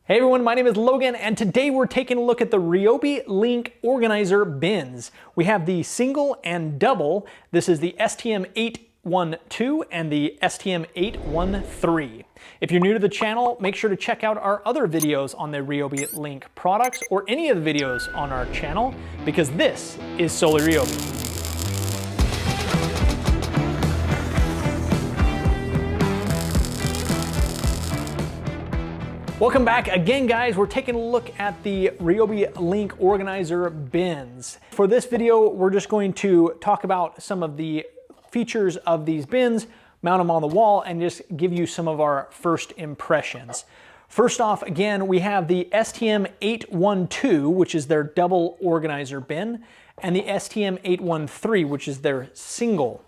Hey everyone, my name is Logan and today we're taking a look at the Ryobi Link Organizer bins. We have the single and double. This is the STM812 and the STM813. If you're new to the channel, make sure to check out our other videos on the Ryobi Link products or any of the videos on our channel because this is solely Ryobi. Welcome back again, guys. We're taking a look at the Ryobi Link Organizer bins. For this video, we're just going to talk about some of the features of these bins, mount them on the wall, and just give you some of our first impressions. First off, again, we have the STM812, which is their double organizer bin, and the STM813, which is their single.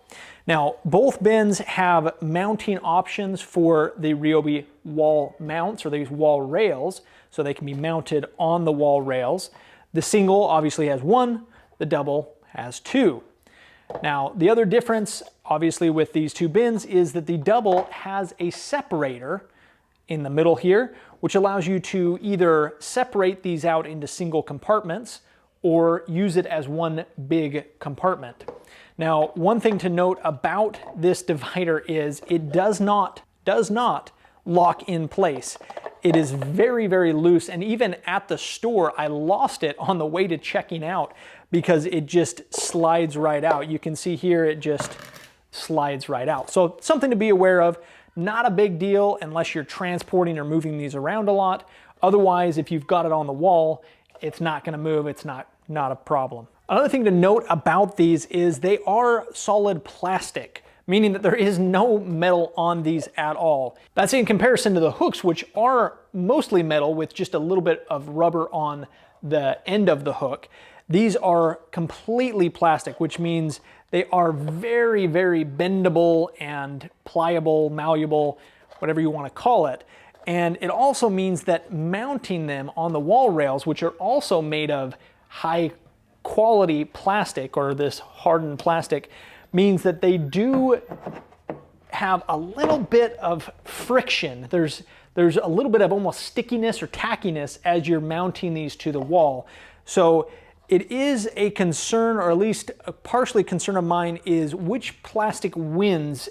Now, both bins have mounting options for the Ryobi wall mounts or these wall rails, so they can be mounted on the wall rails. The single obviously has one, the double has two. Now, the other difference, obviously, with these two bins is that the double has a separator in the middle here, which allows you to either separate these out into single compartments or use it as one big compartment. Now, one thing to note about this divider is it does not lock in place. It is very, very loose, and even at the store, I lost it on the way to checking out because it just slides right out. You can see here, it just slides right out. So something to be aware of. Not a big deal unless you're transporting or moving these around a lot. Otherwise, if you've got it on the wall, it's not gonna move, it's not a problem. Another thing to note about these is they are solid plastic, meaning that there is no metal on these at all. That's in comparison to the hooks, which are mostly metal with just a little bit of rubber on the end of the hook. These are completely plastic, which means they are very, very bendable and pliable, malleable, whatever you want to call it. And it also means that mounting them on the wall rails, which are also made of high quality plastic or this hardened plastic, means that they do have a little bit of friction. There's a little bit of almost stickiness or tackiness as you're mounting these to the wall. So it is a concern, or at least a partially concern of mine, is which plastic wins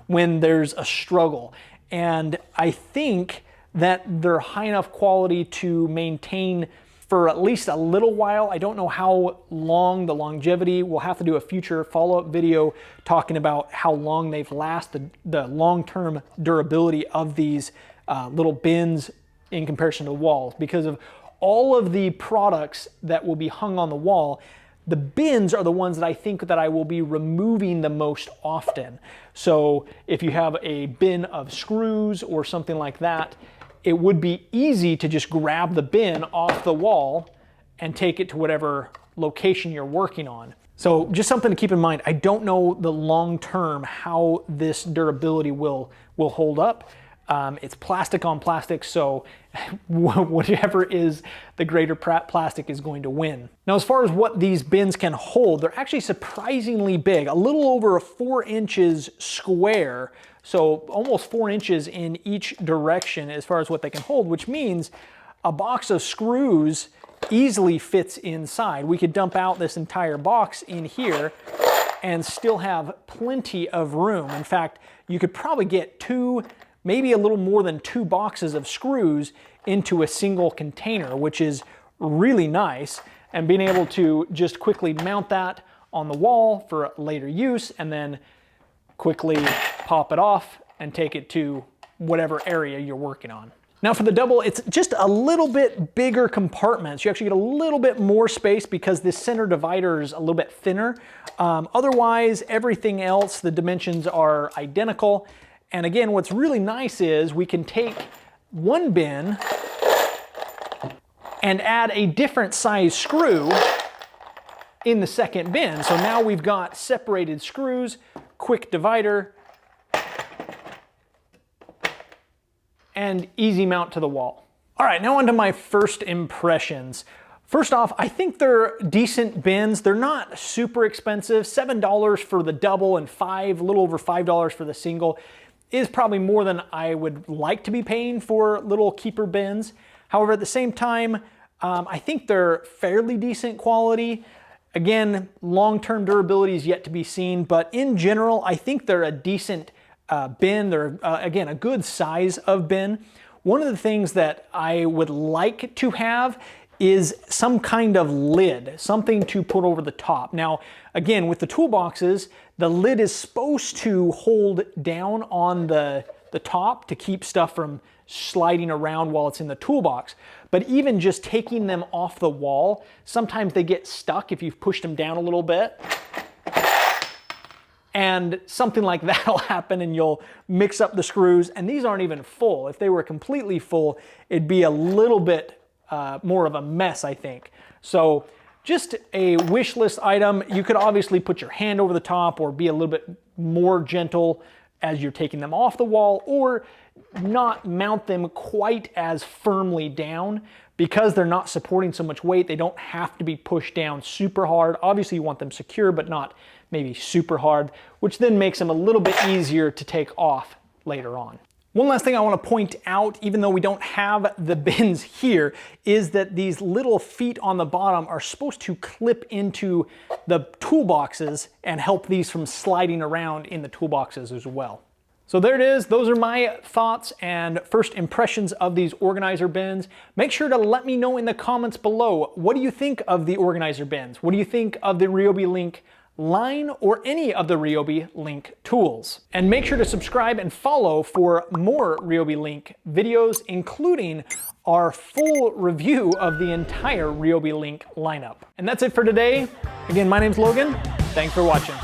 when there's a struggle. And I think that they're high enough quality to maintain for at least a little while. I don't know how long the longevity. We'll have to do a future follow-up video talking about how long they've lasted, the long-term durability of these little bins in comparison to walls. Because of all of the products that will be hung on the wall, the bins are the ones that I think that I will be removing the most often. So if you have a bin of screws or something like that, it would be easy to just grab the bin off the wall and take it to whatever location you're working on. So just something to keep in mind. I don't know the long term how this durability will hold up. It's plastic on plastic, so whatever is the greater plastic is going to win. Now, as far as what these bins can hold, they're actually surprisingly big, a little over 4 inches square. So almost 4 inches in each direction as far as what they can hold, which means a box of screws easily fits inside. We could dump out this entire box in here and still have plenty of room. In fact, you could probably get two, maybe a little more than 2 boxes of screws into a single container, which is really nice. And being able to just quickly mount that on the wall for later use and then quickly pop it off and take it to whatever area you're working on. Now for the double, it's just a little bit bigger compartments. You actually get a little bit more space because this center divider is a little bit thinner. Otherwise, everything else, the dimensions are identical. And again, what's really nice is we can take one bin and add a different size screw in the second bin. So now we've got separated screws, quick divider, and easy mount to the wall. All right, now onto my first impressions. First off, I think they're decent bins. They're not super expensive. $7 for the double and a little over $5 for the single is probably more than I would like to be paying for little keeper bins. However, at the same time, I think they're fairly decent quality. Again, long-term durability is yet to be seen, but in general, I think they're a decent bin. They're, again, a good size of bin. One of the things that I would like to have is some kind of lid, something to put over the top. Now, again, with the toolboxes, the lid is supposed to hold down on the top to keep stuff from sliding around while it's in the toolbox. But even just taking them off the wall, sometimes they get stuck if you've pushed them down a little bit. And something like that'll happen and you'll mix up the screws, and these aren't even full. If they were completely full, it'd be a little bit more of a mess, I think. So just a wish list item. You could obviously put your hand over the top or be a little bit more gentle as you're taking them off the wall, or not mount them quite as firmly down. Because they're not supporting so much weight, they don't have to be pushed down super hard. Obviously you want them secure, but not maybe super hard, which then makes them a little bit easier to take off later on. One last thing I want to point out, even though we don't have the bins here, is that these little feet on the bottom are supposed to clip into the toolboxes and help these from sliding around in the toolboxes as well. So there it is. Those are my thoughts and first impressions of these organizer bins. Make sure to let me know in the comments below, what do you think of the organizer bins? What do you think of the Ryobi Link line or any of the Ryobi Link tools? And make sure to subscribe and follow for more Ryobi Link videos, including our full review of the entire Ryobi Link lineup. And that's it for today. Again, my name's Logan. Thanks for watching.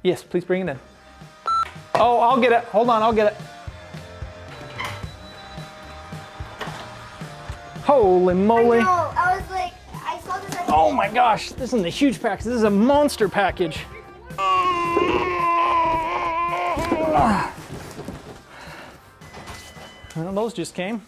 Yes, please bring it in. Oh, I'll get it. Hold on, I'll get it. Holy moly. I know, I was like, I saw this. Oh my gosh, this isn't a huge package. This is a monster package. Well, those just came.